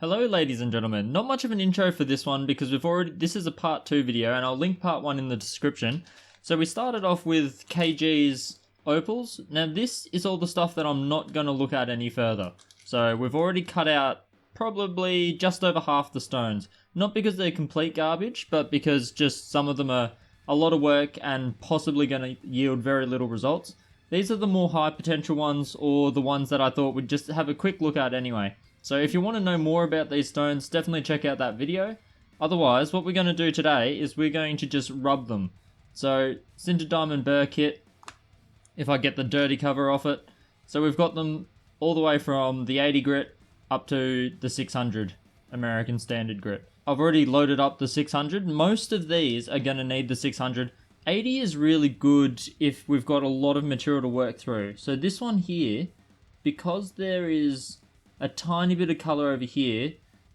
Hello ladies and gentlemen, not much of an intro for this one because this is a part 2 video and I'll link part 1 in the description. So we started off with KG's Opals. Now this is all the stuff that I'm not going to look at any further. So we've already cut out probably just over half the stones. Not because they're complete garbage, but because just some of them are a lot of work and possibly going to yield very little results. These are the more high potential ones, or the ones that I thought we'd just have a quick look at anyway. So if you want to know more about these stones, definitely check out that video. Otherwise, what we're going to do today is we're going to just rub them. So, Sinter Diamond Burr kit, if I get the dirty cover off it. So we've got them all the way from the 80 grit up to the 600 American Standard grit. I've already loaded up the 600. Most of these are going to need the 600. 80 is really good if we've got a lot of material to work through. So this one here, because there is a tiny bit of color over here,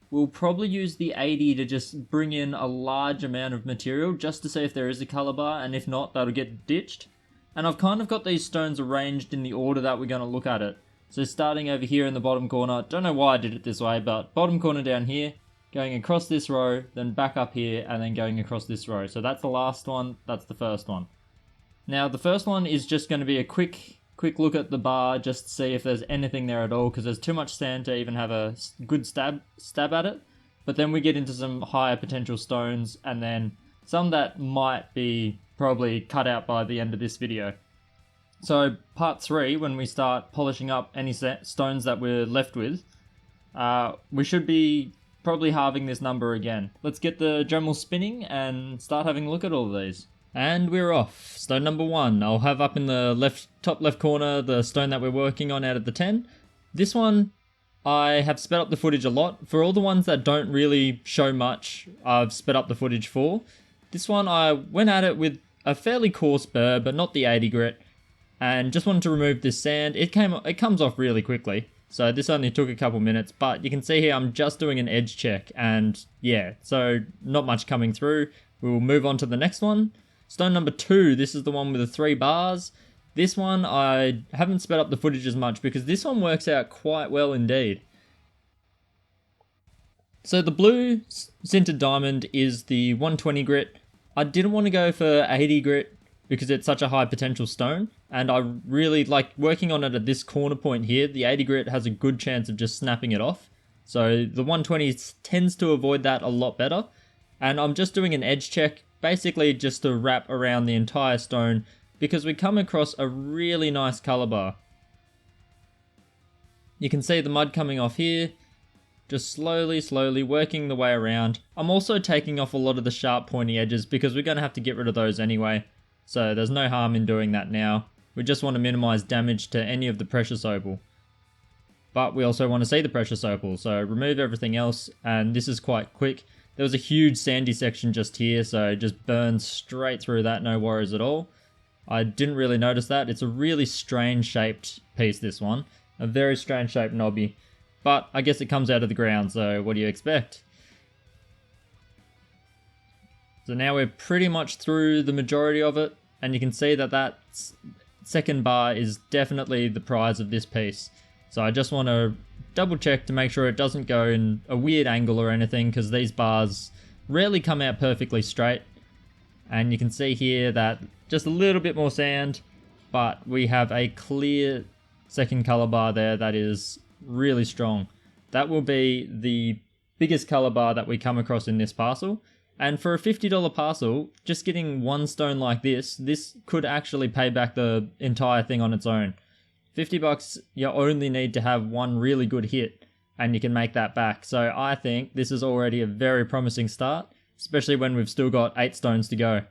we'll probably use the 80 to just bring in a large amount of material just to see if there is a color bar, and if not, that'll get ditched. And I've kind of got these stones arranged in the order that we're going to look at it. So starting over here in the bottom corner, don't know why I did it this way, but bottom corner down here, going across this row, then back up here, and then going across this row. So that's the last one, that's the first one. Now the first one is just going to be a quick look at the bar just to see if there's anything there at all, because there's too much sand to even have a good stab at it. But then we get into some higher potential stones, and then some that might be probably cut out by the end of this video. So part 3, when we start polishing up any stones that we're left with, we should be probably halving this number again. Let's get the Dremel spinning and start having a look at all of these. And we're off. Stone number 1. I'll have up in the top left corner the stone that we're working on out of the 10. This one, I have sped up the footage a lot. For all the ones that don't really show much, I've sped up the footage for. This one, I went at it with a fairly coarse burr, but not the 80 grit, and just wanted to remove this sand. It comes off really quickly, so this only took a couple minutes, but you can see here I'm just doing an edge check, and yeah, so not much coming through. We will move on to the next one. Stone number 2, this is the one with the 3 bars. This one, I haven't sped up the footage as much because this one works out quite well indeed. So the blue sintered diamond is the 120 grit. I didn't want to go for 80 grit because it's such a high potential stone, and I really like working on it at this corner point here. The 80 grit has a good chance of just snapping it off. So the 120 tends to avoid that a lot better. And I'm just doing an edge check, basically just to wrap around the entire stone, because we come across a really nice color bar. You can see the mud coming off here, just slowly working the way around. I'm also taking off a lot of the sharp pointy edges because we're going to have to get rid of those anyway, so there's no harm in doing that now. We just want to minimize damage to any of the precious opal. But we also want to see the precious opal, so remove everything else, and this is quite quick. There was a huge sandy section just here, so just burn straight through that, no worries at all. I didn't really notice that. It's a really strange shaped piece, this one. A very strange shaped knobby. But I guess it comes out of the ground, so what do you expect? So now we're pretty much through the majority of it, and you can see that that second bar is definitely the prize of this piece. So I just want to double check to make sure it doesn't go in a weird angle or anything, because these bars rarely come out perfectly straight. And you can see here that just a little bit more sand, but we have a clear second color bar there that is really strong. That will be the biggest color bar that we come across in this parcel. And for a $50 parcel, just getting one stone like this could actually pay back the entire thing on its own. $50, you only need to have one really good hit and you can make that back. So I think this is already a very promising start, especially when we've still got 8 stones to go.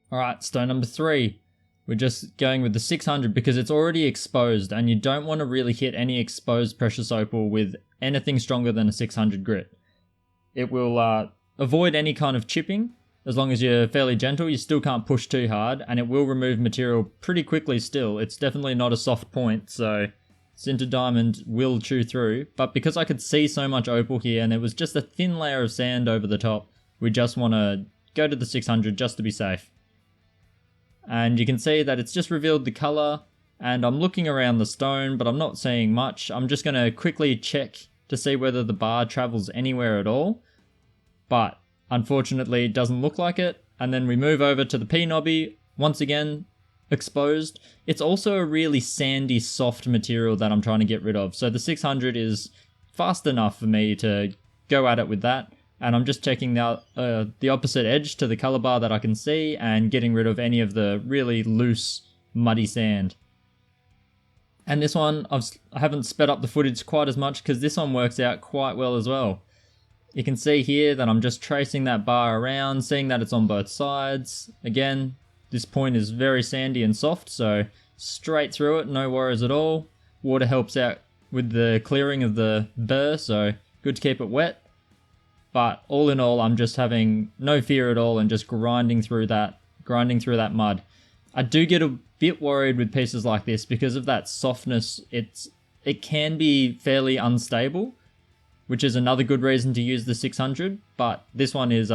Alright, stone number 3. We're just going with the 600 because it's already exposed, and you don't want to really hit any exposed precious opal with anything stronger than a 600 grit. It will avoid any kind of chipping. As long as you're fairly gentle, you still can't push too hard, and it will remove material pretty quickly still. It's definitely not a soft point, so sintered diamond will chew through. But because I could see so much opal here and it was just a thin layer of sand over the top, we just want to go to the 600 just to be safe. And you can see that it's just revealed the color, and I'm looking around the stone, but I'm not seeing much. I'm just going to quickly check to see whether the bar travels anywhere at all, but unfortunately it doesn't look like it. And then we move over to the P-knobby, once again exposed. It's also a really sandy, soft material that I'm trying to get rid of, so the 600 is fast enough for me to go at it with that. And I'm just checking the opposite edge to the color bar that I can see and getting rid of any of the really loose, muddy sand. And this one, I haven't sped up the footage quite as much because this one works out quite well as well. You can see here that I'm just tracing that bar around, seeing that it's on both sides. Again, this point is very sandy and soft, so straight through it, no worries at all. Water helps out with the clearing of the burr, so good to keep it wet. But all in all, I'm just having no fear at all and just grinding through that mud. I do get a bit worried with pieces like this because of that softness. It can be fairly unstable, which is another good reason to use the 600. But this one is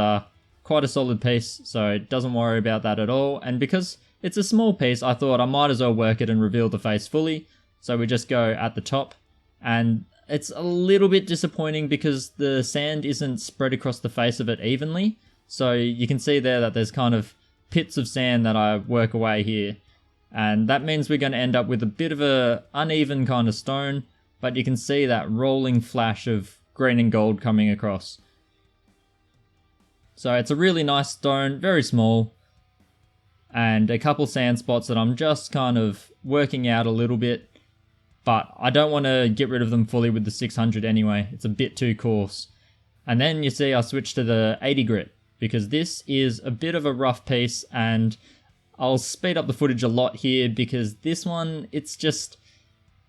quite a solid piece, so it doesn't worry about that at all. And because it's a small piece, I thought I might as well work it and reveal the face fully. So we just go at the top, and it's a little bit disappointing because the sand isn't spread across the face of it evenly. So you can see there that there's kind of pits of sand that I work away here. And that means we're going to end up with a bit of a uneven kind of stone, but you can see that rolling flash of green and gold coming across. So it's a really nice stone, very small, and a couple sand spots that I'm just kind of working out a little bit. But I don't want to get rid of them fully with the 600 anyway. It's a bit too coarse. And then you see I switch to the 80 grit because this is a bit of a rough piece, and I'll speed up the footage a lot here because this one, it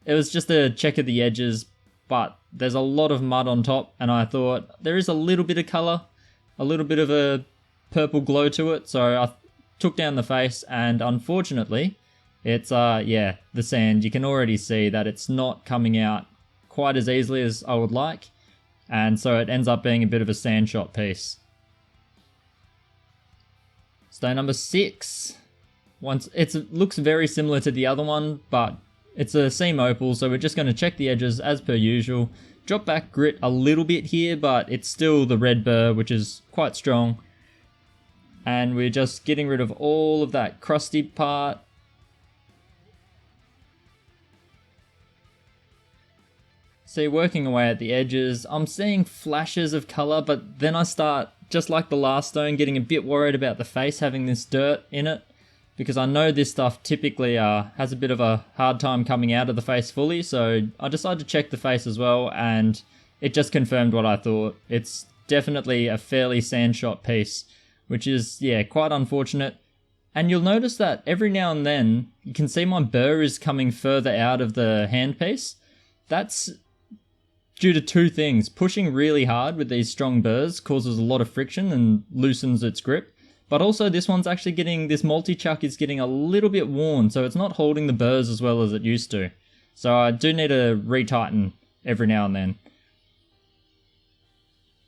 was just a check of the edges, but there's a lot of mud on top, and I thought there is a little bit of color, a little bit of a purple glow to it, so I took down the face, and unfortunately, it's, the sand. You can already see that it's not coming out quite as easily as I would like, and so it ends up being a bit of a sand shot piece. Stone number 6. It looks very similar to the other one, but it's a seam opal, so we're just going to check the edges as per usual. Drop back grit a little bit here, but it's still the red burr, which is quite strong. And we're just getting rid of all of that crusty part. See, working away at the edges, I'm seeing flashes of color, but then I start, just like the last stone, getting a bit worried about the face having this dirt in it, because I know this stuff typically has a bit of a hard time coming out of the face fully, so I decided to check the face as well, and it just confirmed what I thought. It's definitely a fairly sand shot piece, which is, quite unfortunate. And you'll notice that every now and then, you can see my burr is coming further out of the handpiece. That's due to two things. Pushing really hard with these strong burrs causes a lot of friction and loosens its grip. But also this multi-chuck is getting a little bit worn, so it's not holding the burrs as well as it used to. So I do need to retighten every now and then.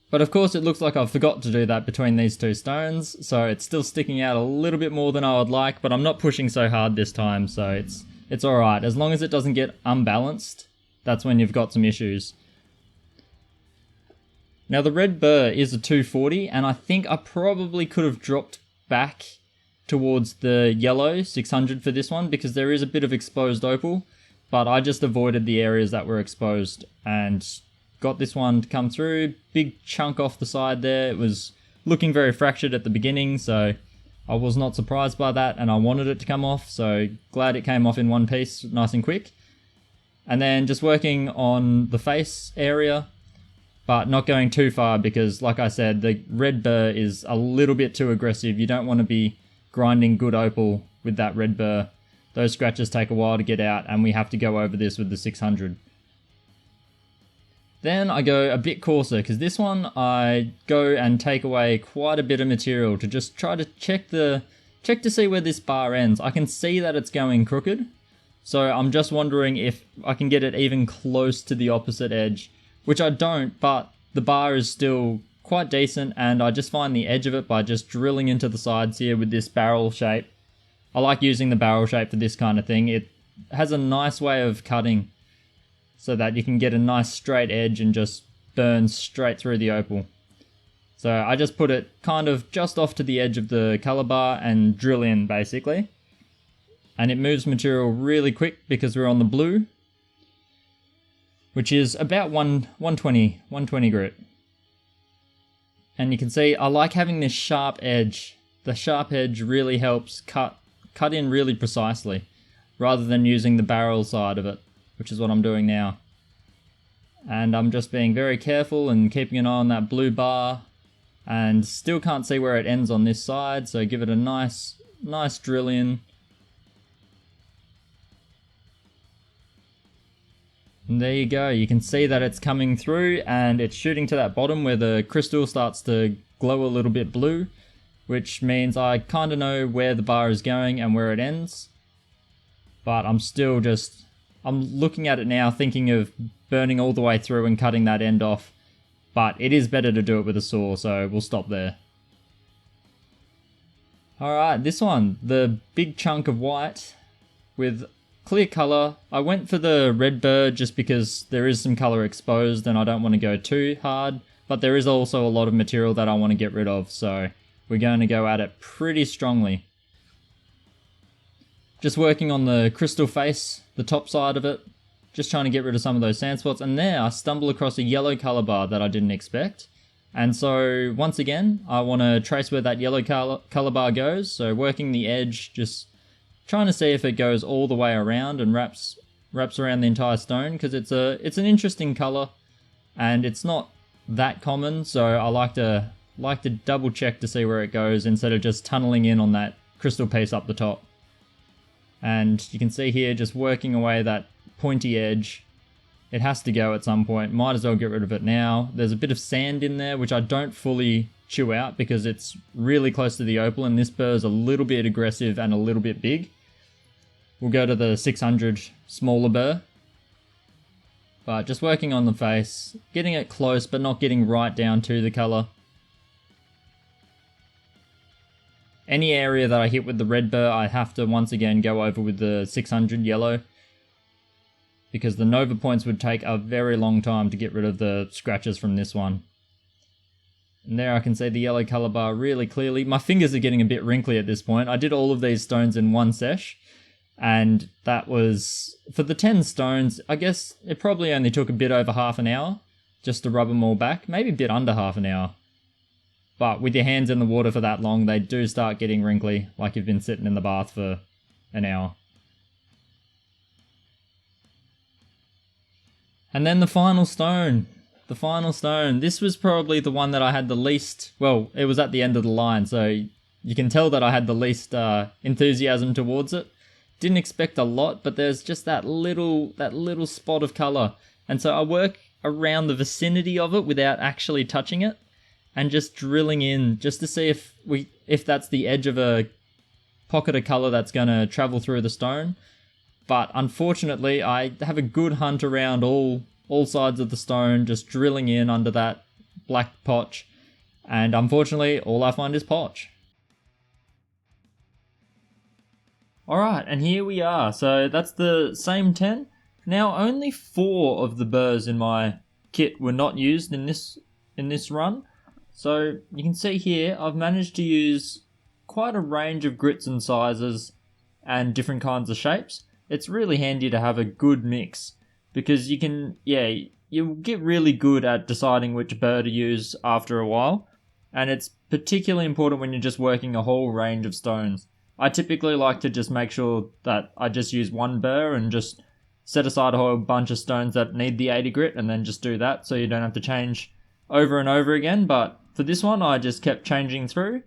But of course it looks like I've forgot to do that between these two stones, so it's still sticking out a little bit more than I would like, but I'm not pushing so hard this time, so it's alright. As long as it doesn't get unbalanced, that's when you've got some issues. Now the red burr is a 240, and I think I probably could have dropped back towards the yellow 600 for this one because there is a bit of exposed opal, but I just avoided the areas that were exposed and got this one to come through. Big chunk off the side there. It was looking very fractured at the beginning, so I was not surprised by that, and I wanted it to come off, so glad it came off in one piece nice and quick. And then just working on the face area, but not going too far because, like I said, the red burr is a little bit too aggressive. You don't want to be grinding good opal with that red burr. Those scratches take a while to get out, and we have to go over this with the 600. Then I go a bit coarser because this one I go and take away quite a bit of material to just try to check to see where this bar ends. I can see that it's going crooked, so I'm just wondering if I can get it even close to the opposite edge. Which I don't, but the bar is still quite decent, and I just find the edge of it by just drilling into the sides here with this barrel shape. I like using the barrel shape for this kind of thing. It has a nice way of cutting. so that you can get a nice straight edge and just burn straight through the opal. So I just put it kind of just off to the edge of the color bar and drill in basically. And it moves material really quick because we're on the blue, which is about 120 grit. And you can see I like having this sharp edge. The sharp edge really helps cut in really precisely, rather than using the barrel side of it, which is what I'm doing now. And I'm just being very careful and keeping an eye on that blue bar, and still can't see where it ends on this side, so give it a nice drill in. And there you go, you can see that it's coming through and it's shooting to that bottom where the crystal starts to glow a little bit blue, which means I kind of know where the bar is going and where it ends. But I'm still I'm looking at it now thinking of burning all the way through and cutting that end off. But it is better to do it with a saw, so we'll stop there. Alright, this one, the big chunk of white with clear colour. I went for the red burr just because there is some colour exposed and I don't want to go too hard, but there is also a lot of material that I want to get rid of, so we're going to go at it pretty strongly. Just working on the crystal face, the top side of it, just trying to get rid of some of those sand spots, and there I stumble across a yellow colour bar that I didn't expect. And so once again, I want to trace where that yellow colour bar goes, so working the edge, just trying to see if it goes all the way around and wraps around the entire stone, because it's an interesting colour and it's not that common, so I like to double check to see where it goes instead of just tunneling in on that crystal piece up the top. And you can see here just working away that pointy edge. It has to go at some point, might as well get rid of it now. There's a bit of sand in there which I don't fully chew out because it's really close to the opal and this burr is a little bit aggressive and a little bit big. We'll go to the 600 smaller burr. But just working on the face, getting it close but not getting right down to the colour. Any area that I hit with the red burr, I have to once again go over with the 600 yellow, because the Nova points would take a very long time to get rid of the scratches from this one. And there I can see the yellow colour bar really clearly. My fingers are getting a bit wrinkly at this point. I did all of these stones in one sesh, and that was, for the 10 stones, I guess it probably only took a bit over half an hour just to rub them all back, maybe a bit under half an hour. But with your hands in the water for that long, they do start getting wrinkly, like you've been sitting in the bath for an hour. And then the final stone. The final stone. This was probably the one that I had the least, well, it was at the end of the line, so you can tell that I had the least enthusiasm towards it. Didn't expect a lot, but there's just that little spot of colour. And so I work around the vicinity of it without actually touching it, and just drilling in just to see if that's the edge of a pocket of colour that's going to travel through the stone. But unfortunately, I have a good hunt around all sides of the stone, just drilling in under that black potch. And unfortunately, all I find is potch. Alright, and here we are. So that's the same 10. Now, only 4 of the burrs in my kit were not used in this run. So you can see here, I've managed to use quite a range of grits and sizes and different kinds of shapes. It's really handy to have a good mix because you'll get really good at deciding which burr to use after a while. And it's particularly important when you're just working a whole range of stones. I typically like to just make sure that I just use one burr and just set aside a whole bunch of stones that need the 80 grit and then just do that so you don't have to change over and over again. But for this one, I just kept changing through.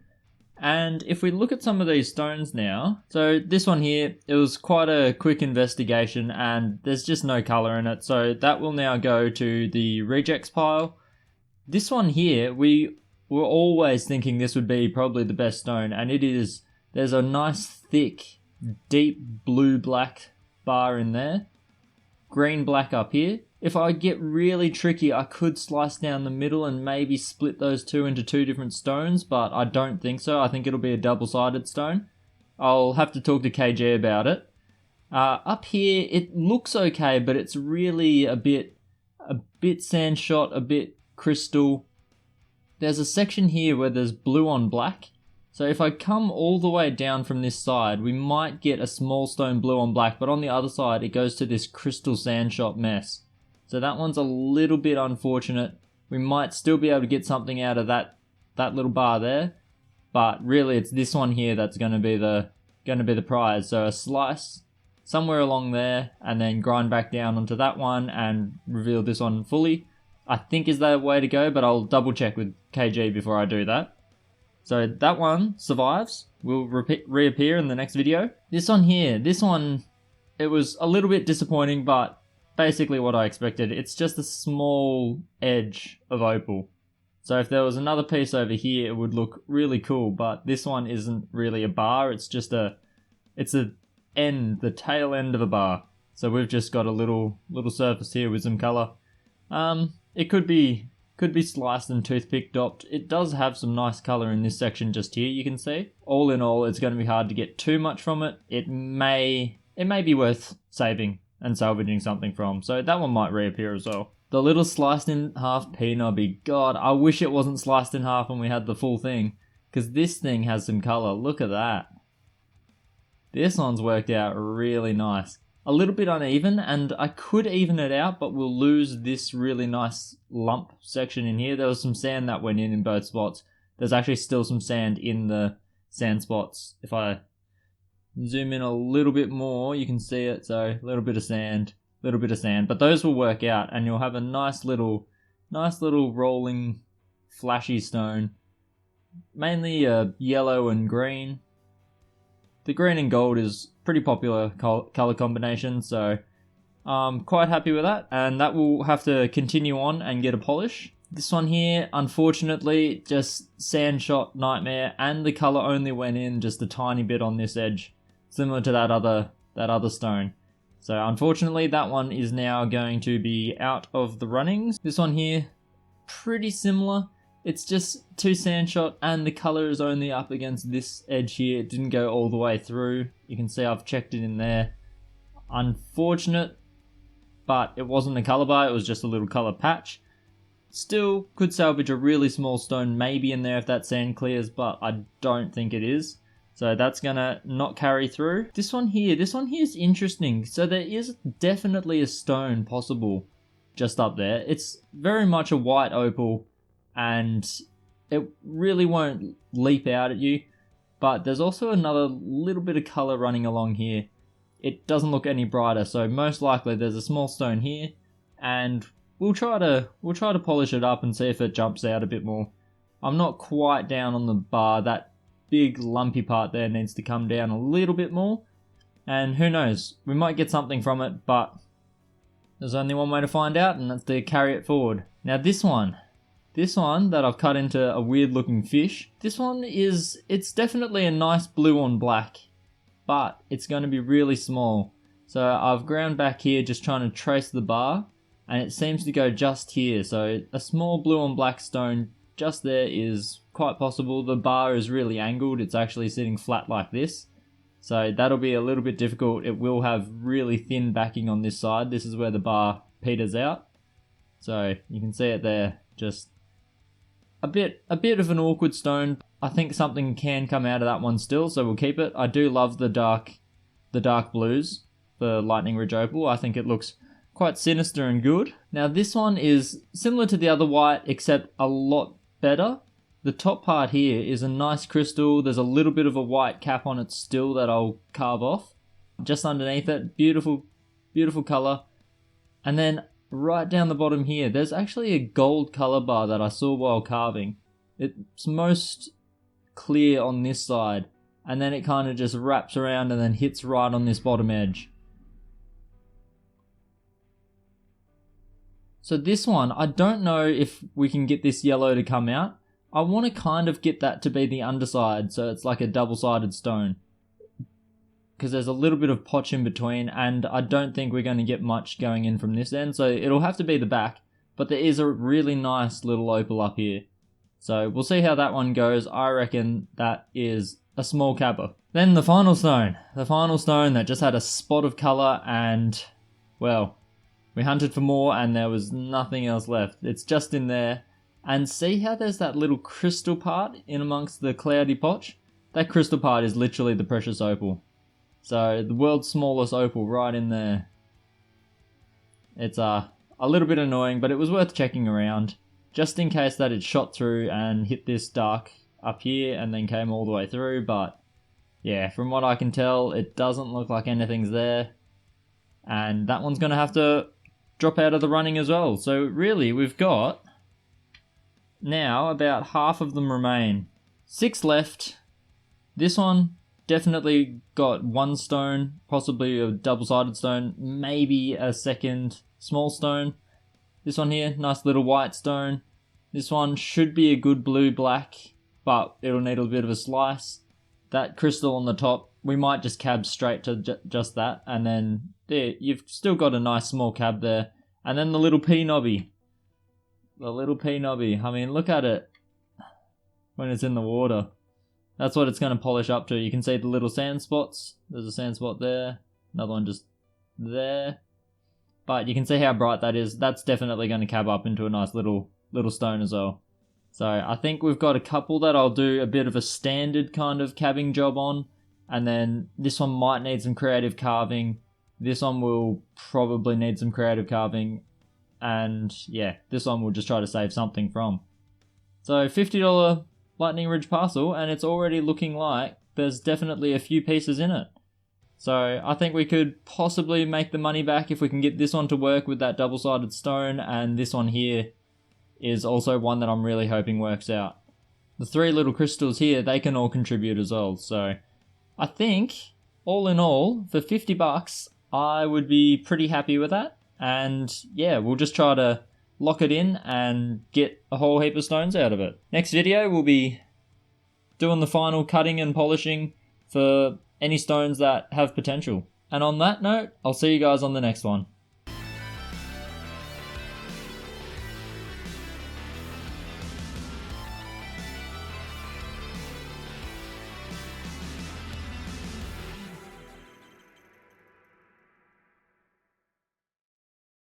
And if we look at some of these stones now, so this one here, it was quite a quick investigation and there's just no colour in it. So that will now go to the rejects pile. This one here, we were always thinking this would be probably the best stone, and it is. There's a nice thick, deep blue-black bar in there. Green-black up here. If I get really tricky, I could slice down the middle and maybe split those two into 2 different stones, but I don't think so. I think it'll be a double-sided stone. I'll have to talk to KG about it. Up here, it looks okay, but it's really a bit sand shot, a bit crystal. There's a section here where there's blue on black. So if I come all the way down from this side, we might get a small stone blue on black, but on the other side, it goes to this crystal sand shot mess. So that one's a little bit unfortunate. We might still be able to get something out of that little bar there, but really it's this one here that's going to be the prize. So a slice somewhere along there, and then grind back down onto that one and reveal this one fully, I think is the way to go, but I'll double check with KG before I do that. So that one survives, will reappear in the next video. This one here, it was a little bit disappointing, but basically what I expected. It's just a small edge of opal. So if there was another piece over here, it would look really cool, but this one isn't really a bar, it's just the tail end of a bar. So we've just got a little surface here with some color. It could be sliced and toothpick dopped. It does have some nice color in this section just here, you can see. All in all, it's going to be hard to get too much from it. It may be worth saving and salvaging something from. So that one might reappear as well. The little sliced in half P-Nobby. God, I wish it wasn't sliced in half and we had the full thing, because this thing has some color. Look at that. This one's worked out really nice. A little bit uneven, and I could even it out, but we'll lose this really nice lump section in here. There was some sand that went in both spots. There's actually still some sand in the sand spots. If I zoom in a little bit more, you can see it. So a little bit of sand, but those will work out, and you'll have a nice little rolling, flashy stone. Mainly yellow and green. The green and gold is pretty popular color combination, so I'm quite happy with that, and that will have to continue on and get a polish. This one here, unfortunately, just sand shot nightmare, and the color only went in just a tiny bit on this edge, similar to that other stone. So unfortunately, that one is now going to be out of the runnings. This one here, pretty similar. It's just two sand shot, and the color is only up against this edge here. It didn't go all the way through. You can see I've checked it in there. Unfortunate, but it wasn't a color bar, it was just a little color patch. Still could salvage a really small stone maybe in there if that sand clears, but I don't think it is. So that's gonna not carry through. This one here is interesting. So there is definitely a stone possible just up there. It's very much a white opal, and it really won't leap out at you, but there's also another little bit of color running along here. It doesn't look any brighter, so most likely there's a small stone here, and we'll try to polish it up and see if it jumps out a bit more. I'm not quite down on the bar. That big lumpy part there needs to come down a little bit more, and who knows, we might get something from it, but there's only one way to find out, and that's to carry it forward. Now this one that I've cut into a weird looking fish, it's definitely a nice blue on black, but it's going to be really small. So I've ground back here just trying to trace the bar, and it seems to go just here. So a small blue on black stone just there is quite possible. The bar is really angled, it's actually sitting flat like this. So that'll be a little bit difficult. It will have really thin backing on this side. This is where the bar peters out. So you can see it there, just a bit of an awkward stone. I think something can come out of that one still, so we'll keep it. I do love the dark blues, the Lightning Ridge Opal. I think it looks quite sinister and good. Now this one is similar to the other white, except a lot better. The top part here is a nice crystal. There's a little bit of a white cap on it still that I'll carve off. Just underneath it, beautiful color. And then right down the bottom here, there's actually a gold color bar that I saw while carving. It's most clear on this side, and then it kind of just wraps around and then hits right on this bottom edge. So this one, I don't know if we can get this yellow to come out. I want to kind of get that to be the underside, so it's like a double-sided stone, because there's a little bit of potch in between, and I don't think we're going to get much going in from this end, so it'll have to be the back, but there is a really nice little opal up here. So we'll see how that one goes. I reckon that is a small cabber. Then the final stone that just had a spot of color, and well, we hunted for more and there was nothing else left. It's just in there. And see how there's that little crystal part in amongst the cloudy potch? That crystal part is literally the precious opal. So the world's smallest opal right in there. It's a little bit annoying, but it was worth checking around, just in case that it shot through and hit this dark up here and then came all the way through. But yeah, from what I can tell, it doesn't look like anything's there. And that one's going to have to drop out of the running as well. So really, we've got now about half of them remain. 6 left. This one definitely got 1 stone, possibly a double-sided stone, maybe a second small stone. This one here, nice little white stone. This one should be a good blue-black, but it'll need a bit of a slice. That crystal on the top, we might just cab straight to just that, and then there, you've still got a nice small cab there. And then the little P-knobby. The little P-knobby. I mean, look at it when it's in the water. That's what it's going to polish up to. You can see the little sand spots. There's a sand spot there. Another one just there. But you can see how bright that is. That's definitely going to cab up into a nice little stone as well. So I think we've got a couple that I'll do a bit of a standard kind of cabbing job on. And then this one might need some creative carving. This one will probably need some creative carving. And yeah, this one we'll just try to save something from. So $50 Lightning Ridge parcel, and it's already looking like there's definitely a few pieces in it. So I think we could possibly make the money back if we can get this one to work with that double-sided stone, and this one here is also one that I'm really hoping works out. The 3 little crystals here, they can all contribute as well. So I think, all in all, for $50, I would be pretty happy with that. And yeah, we'll just try to lock it in and get a whole heap of stones out of it. Next video, we'll be doing the final cutting and polishing for any stones that have potential. And on that note, I'll see you guys on the next one.